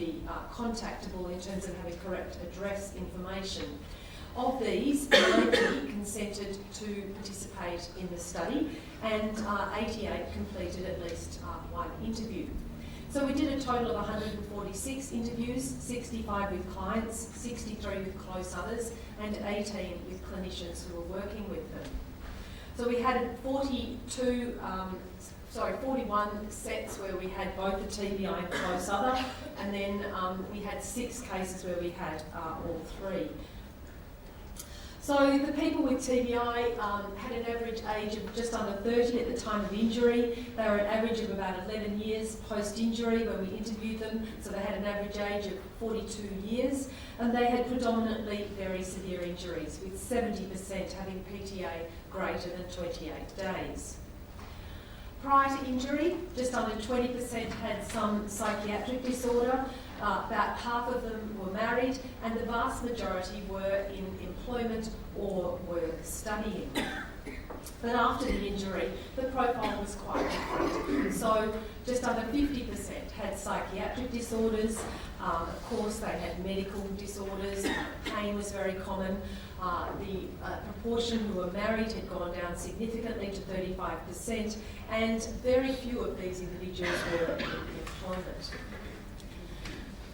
be contactable in terms of having correct address information. Of these, 90 consented to participate in the study, and 88 completed at least one interview. So we did a total of 146 interviews, 65 with clients, 63 with close others, and 18 with clinicians who were working with them. So we had 41 sets where we had both the TBI and close other, and then we had 6 cases where we had all 3. So the people with TBI had an average age of just under 30 at the time of injury. They were an average of about 11 years post-injury when we interviewed them, so they had an average age of 42 years, and they had predominantly very severe injuries, with 70% having PTA greater than 28 days. Prior to injury, just under 20% had some psychiatric disorder. About half of them were married, and the vast majority were in employment or were studying. But after the injury, the profile was quite different. So just under 50% had psychiatric disorders. Of course, they had medical disorders. Pain was very common. The proportion who were married had gone down significantly to 35%, and very few of these individuals were in employment.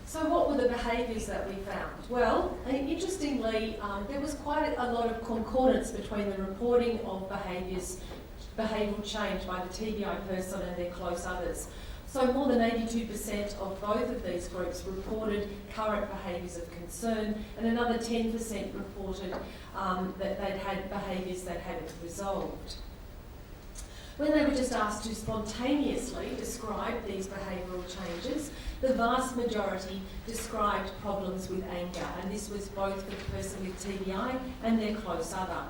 So what were the behaviours that we found? Well, interestingly, there was quite a lot of concordance between the reporting of behavioural change by the TBI person and their close others. So more than 82% of both of these groups reported current behaviours of concern, and another 10% reported that they'd had behaviours that hadn't resolved. When they were just asked to spontaneously describe these behavioural changes, the vast majority described problems with anger, and this was both for the person with TBI and their close other.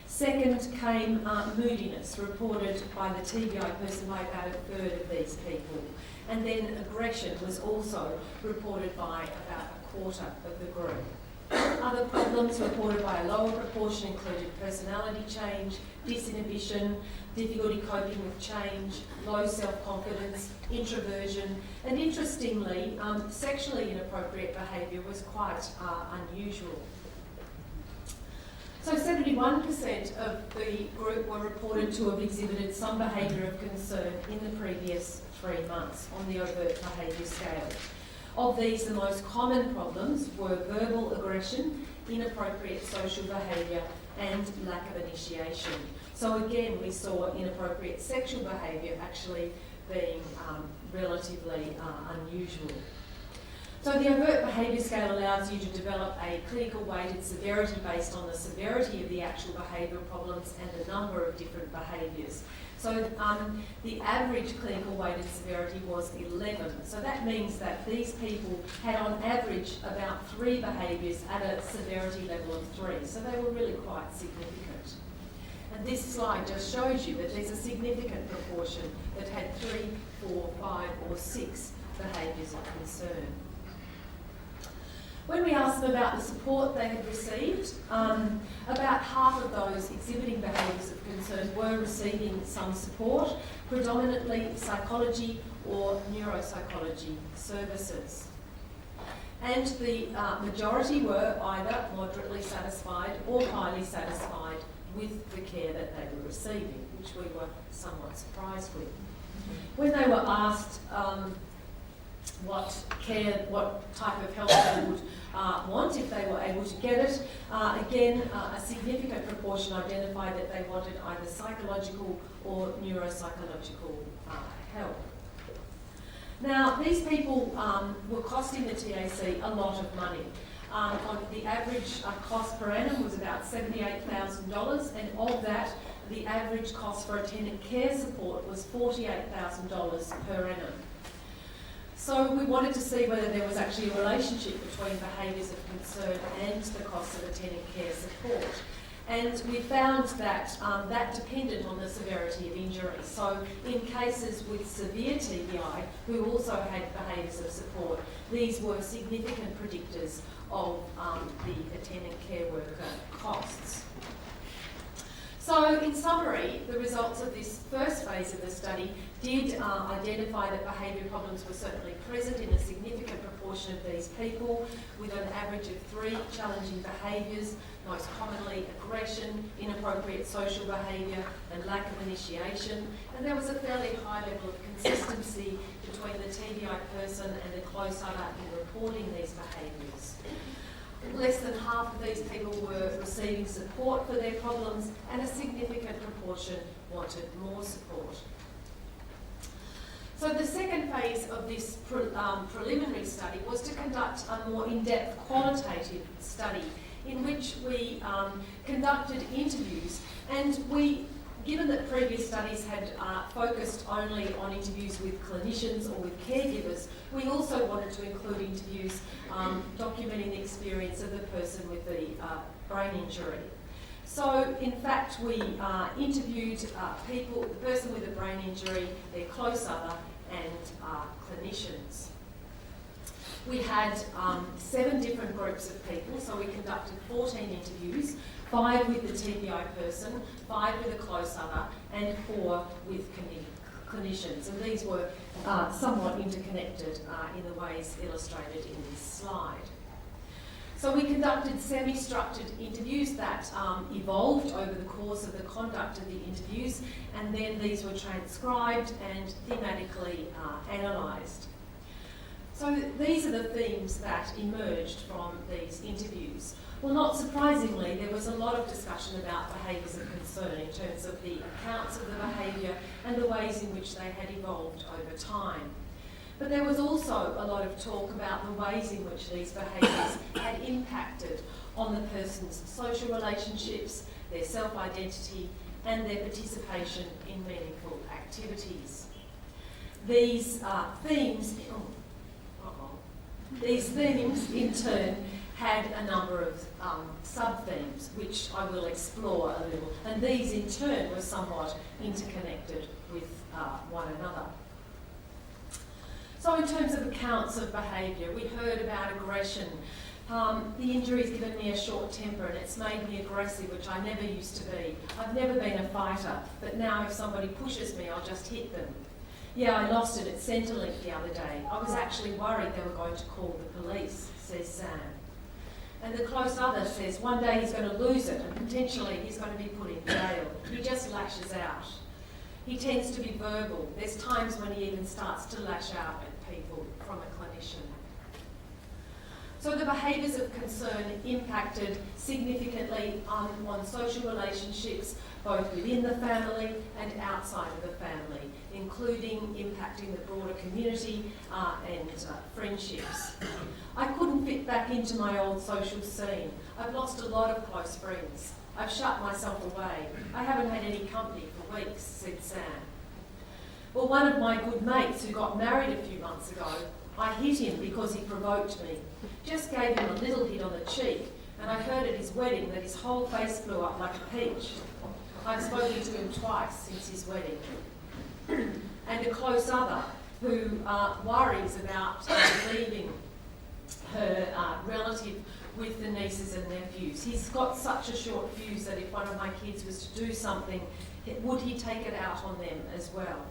Second came moodiness, reported by the TBI person by about 1/3 of these people. And then aggression was also reported by about 1/4 of the group. Other problems reported by a lower proportion included personality change, disinhibition, difficulty coping with change, low self-confidence, introversion, and interestingly, sexually inappropriate behaviour was quite unusual. So 71% of the group were reported to have exhibited some behaviour of concern in the previous 3 months on the overt behaviour scale. Of these, the most common problems were verbal aggression, inappropriate social behaviour, and lack of initiation. So again, we saw inappropriate sexual behaviour actually being relatively unusual. So the overt behaviour scale allows you to develop a clinical weighted severity based on the severity of the actual behavioural problems and the number of different behaviours. So the average clinical weighted severity was 11. So that means that these people had on average about 3 behaviours at a severity level of 3. So they were really quite significant. And this slide just shows you that there's a significant proportion that had 3, 4, 5 or 6 behaviours of concern. When we asked them about the support they had received, about half of those exhibiting behaviours of concern were receiving some support, predominantly psychology or neuropsychology services. And the majority were either moderately satisfied or highly satisfied with the care that they were receiving, which we were somewhat surprised with. When they were asked what type of help they would want if they were able to get it, again, a significant proportion identified that they wanted either psychological or neuropsychological help. Now, these people were costing the TAC a lot of money. On the average cost per annum was about $78,000, and of that, the average cost for attendant care support was $48,000 per annum. So we wanted to see whether there was actually a relationship between behaviours of concern and the cost of attendant care support. And we found that that depended on the severity of injury. So in cases with severe TBI, who also had behaviours of support, these were significant predictors of the attendant care worker costs. So in summary, the results of this first phase of the study did identify that behaviour problems were certainly present in a significant proportion these people with an average of 3 challenging behaviours, most commonly aggression, inappropriate social behaviour and lack of initiation. And there was a fairly high level of consistency between the TBI person and the close other in reporting these behaviours. Less than half of these people were receiving support for their problems, and a significant proportion wanted more support. So the second phase of this preliminary study was to conduct a more in-depth qualitative study in which we conducted interviews, and given that previous studies had focused only on interviews with clinicians or with caregivers, we also wanted to include interviews documenting the experience of the person with the brain injury. So, in fact, we interviewed people, the person with a brain injury, their close other, and clinicians. We had 7 different groups of people, so we conducted 14 interviews, 5 with the TBI person, 5 with a close other, and 4 with clinicians. And these were somewhat interconnected in the ways illustrated in this slide. So we conducted semi-structured interviews that evolved over the course of the conduct of the interviews, and then these were transcribed and thematically analysed. So these are the themes that emerged from these interviews. Well, not surprisingly, there was a lot of discussion about behaviours of concern in terms of the accounts of the behaviour and the ways in which they had evolved over time. But there was also a lot of talk about the ways in which these behaviours had impacted on the person's social relationships, their self-identity, and their participation in meaningful activities. These themes, in turn, had a number of sub-themes, which I will explore a little, and these, in turn, were somewhat interconnected with one another. So in terms of accounts of behaviour, we heard about aggression. The injury's given me a short temper and it's made me aggressive, which I never used to be. I've never been a fighter, but now if somebody pushes me, I'll just hit them. Yeah, I lost it at Centrelink the other day. I was actually worried they were going to call the police, says Sam. And the close other says one day he's going to lose it and potentially he's going to be put in jail. He just lashes out. He tends to be verbal. There's times when he even starts to lash out at people from a clinician. So the behaviours of concern impacted significantly on social relationships, both within the family and outside of the family, including impacting the broader community and friendships. I couldn't fit back into my old social scene. I've lost a lot of close friends. I've shut myself away. I haven't had any company for weeks, said Sam. Well, one of my good mates who got married a few months ago, I hit him because he provoked me. Just gave him a little hit on the cheek, and I heard at his wedding that his whole face flew up like a peach. I've spoken to him twice since his wedding. And a close other who worries about leaving her relative with the nieces and nephews. He's got such a short fuse that if one of my kids was to do something, would he take it out on them as well?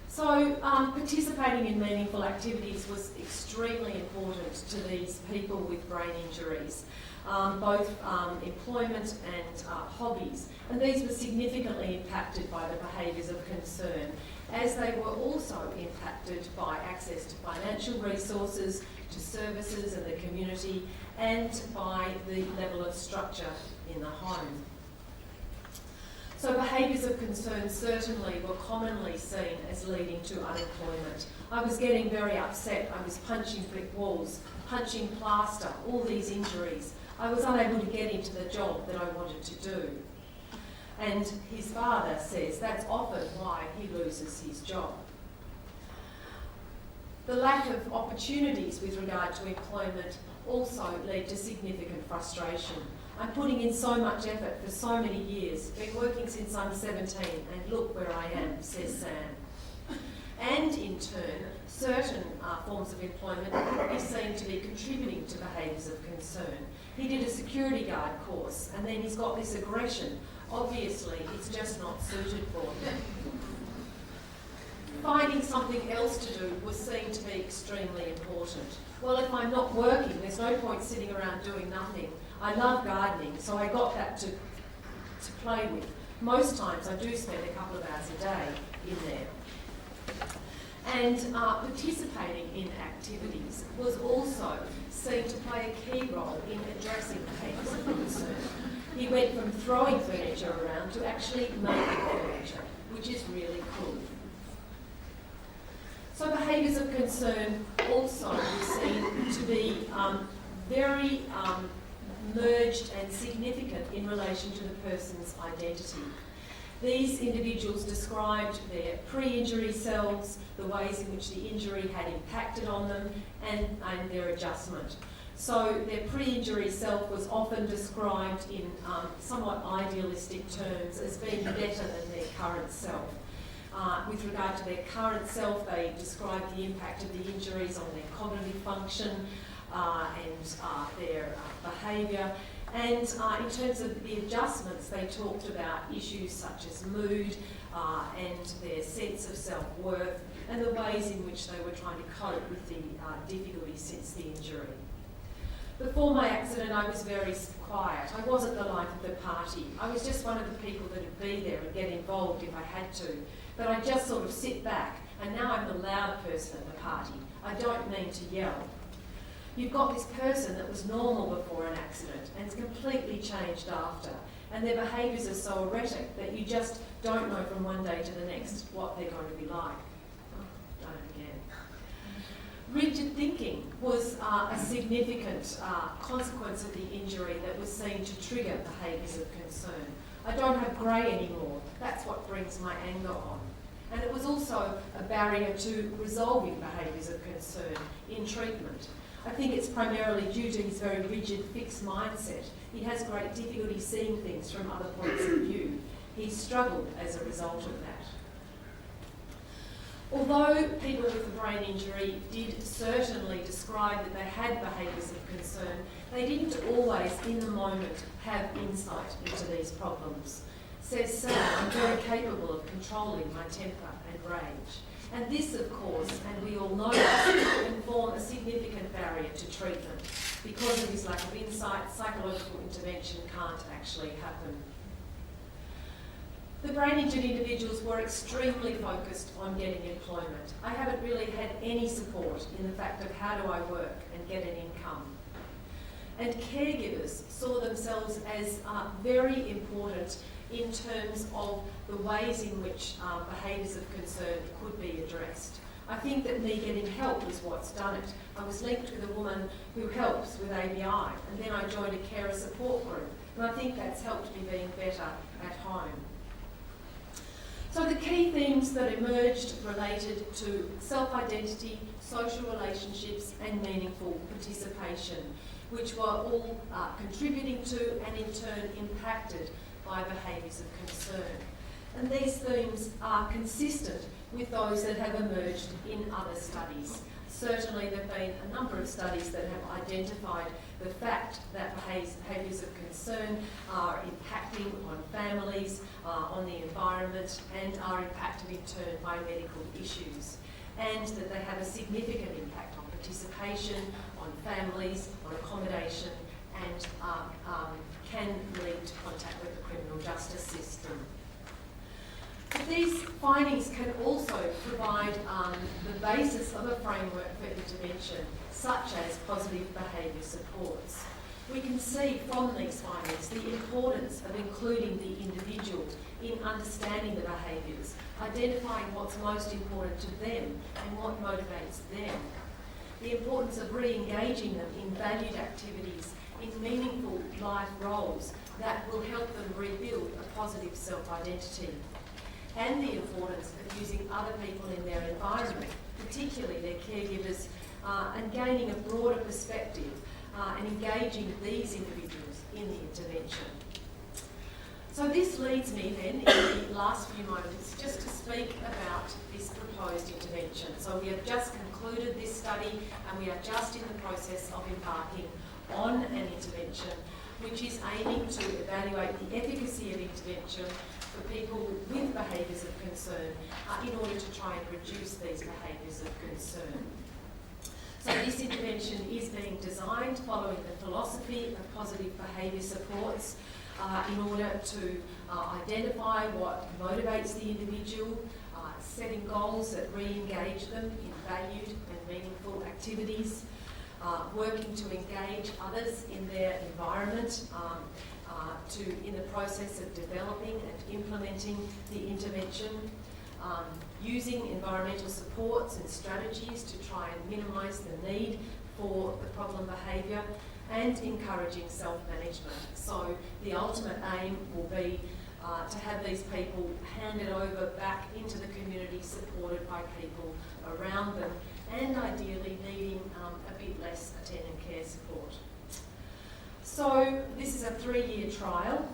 So participating in meaningful activities was extremely important to these people with brain injuries, both employment and hobbies. And these were significantly impacted by the behaviours of concern, as they were also impacted by access to financial resources, to services in the community, and by the level of structure in the home. So behaviours of concern certainly were commonly seen as leading to unemployment. I was getting very upset. I was punching brick walls, punching plaster, all these injuries. I was unable to get into the job that I wanted to do. And his father says that's often why he loses his job. The lack of opportunities with regard to employment also led to significant frustration. I'm putting in so much effort for so many years, been working since I'm 17, and look where I am, says Sam. And in turn, certain forms of employment could be seen to be contributing to behaviours of concern. He did a security guard course, and then he's got this aggression. Obviously, it's just not suited for him. finding something else to do was seen to be extremely important. Well, if I'm not working, there's no point sitting around doing nothing. I love gardening, so I got that to play with. Most times I do spend a couple of hours a day in there. And participating in activities was also seen to play a key role in addressing behaviours of concern. He went from throwing furniture around to actually making furniture, which is really cool. So behaviours of concern also were seen to be very merged and significant in relation to the person's identity. These individuals described their pre-injury selves, the ways in which the injury had impacted on them, and their adjustment. So their pre-injury self was often described in somewhat idealistic terms as being better than their current self. With regard to their current self, they described the impact of the injuries on their cognitive function and their behaviour. And in terms of the adjustments, they talked about issues such as mood and their sense of self-worth and the ways in which they were trying to cope with the difficulties since the injury. Before my accident, I was very quiet. I wasn't the life of the party. I was just one of the people that would be there and get involved if I had to. But I just sort of sit back, and now I'm the loud person at the party. I don't mean to yell. You've got this person that was normal before an accident and it's completely changed after, and their behaviours are so erratic that you just don't know from one day to the next what they're going to be like. Oh, done it again. Rigid thinking was a significant consequence of the injury that was seen to trigger behaviours of concern. I don't have grey anymore. That's what brings my anger on. And it was also a barrier to resolving behaviours of concern in treatment. I think it's primarily due to his very rigid, fixed mindset. He has great difficulty seeing things from other points of view. He struggled as a result of that. Although people with a brain injury did certainly describe that they had behaviours of concern, they didn't always, in the moment, have insight into these problems. Says Sam, I'm very capable of controlling my temper and rage. And this, of course, and we all know this, can form a significant barrier to treatment. Because of his lack of insight, psychological intervention can't actually happen. The brain-injured individuals were extremely focused on getting employment. I haven't really had any support in the fact of how do I work and get an income. And caregivers saw themselves as very important in terms of the ways in which behaviours of concern could be addressed. I think that me getting help is what's done it. I was linked with a woman who helps with ABI, and then I joined a carer support group, and I think that's helped me being better at home. So the key themes that emerged related to self-identity, social relationships, and meaningful participation, which were all contributing to and in turn impacted by behaviours of concern. And these themes are consistent with those that have emerged in other studies. Certainly there have been a number of studies that have identified the fact that behaviours of concern are impacting on families, on the environment, and are impacted in turn by medical issues, and that they have a significant impact on participation, on families, on accommodation, and can lead to contact with the criminal justice system. But these findings can also provide the basis of a framework for intervention, such as positive behaviour supports. We can see from these findings the importance of including the individual in understanding the behaviours, identifying what's most important to them and what motivates them, the importance of re-engaging them in valued activities, in meaningful life roles that will help them rebuild a positive self-identity, and the importance of using other people in their environment, particularly their caregivers, and gaining a broader perspective and engaging these individuals in the intervention. So this leads me then, in the last few moments, just to speak about this proposed intervention. So we have just concluded this study and we are just in the process of embarking on an intervention which is aiming to evaluate the efficacy of intervention for people with behaviours of concern in order to try and reduce these behaviours of concern. So this intervention is being designed following the philosophy of positive behaviour supports in order to identify what motivates the individual, setting goals that re-engage them in valued and meaningful activities, working to engage others in their environment in the process of developing and implementing the intervention, using environmental supports and strategies to try and minimise the need for the problem behaviour, and encouraging self-management. So the ultimate aim will be to have these people handed over back into the community, supported by people around them, and ideally needing a bit less attendant care support. So this is a 3-year trial,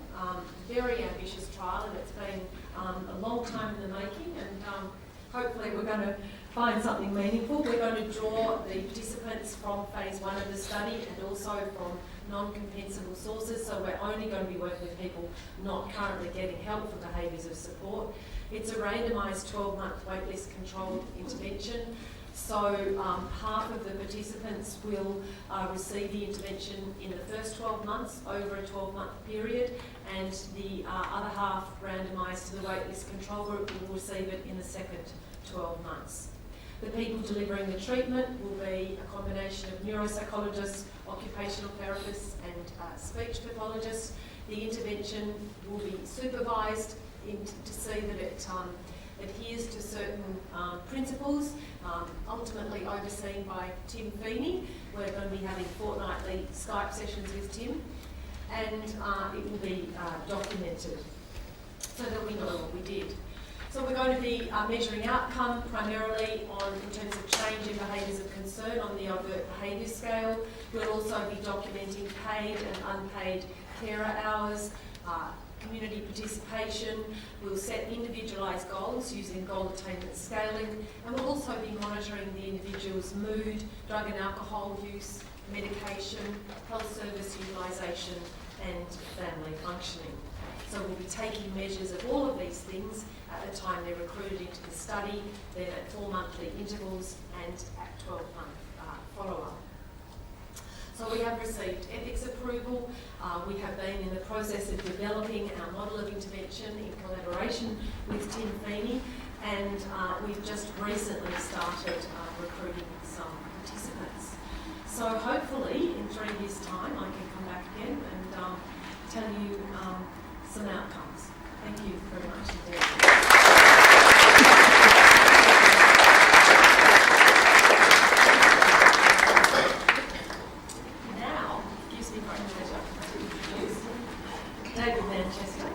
very ambitious trial, and it's been a long time in the making, and hopefully we're going to find something meaningful. We're going to draw the participants from phase 1 of the study and also from non-compensable sources, so we're only going to be working with people not currently getting help for behaviours of support. It's a randomised 12-month waitlist controlled intervention. So half of the participants will receive the intervention in the first 12 months over a 12-month period, and the other half randomised to the waitlist control group will receive it in the second 12 months. The people delivering the treatment will be a combination of neuropsychologists, occupational therapists and speech pathologists. The intervention will be supervised to see that it adheres to certain principles, ultimately overseen by Tim Feeney. We're going to be having fortnightly Skype sessions with Tim, and it will be documented so that we know what we did. So we're going to be measuring outcome primarily in terms of change in behaviours of concern on the overt behaviour scale. We'll also be documenting paid and unpaid carer hours, community participation. We'll set individualised goals using goal attainment scaling, and we'll also be monitoring the individual's mood, drug and alcohol use, medication, health service utilisation and family functioning. So we'll be taking measures of all of these things at the time they're recruited into the study, then at 4 monthly intervals and at 12-month follow-up. So we have received ethics approval. We have been in the process of developing our model of intervention in collaboration with Tim Feeney, and we've just recently started recruiting some participants. So hopefully in 3 years' time I can come back again and tell you some outcomes. Thank you very much indeed. Now, it gives me great pleasure to introduce David Manchester.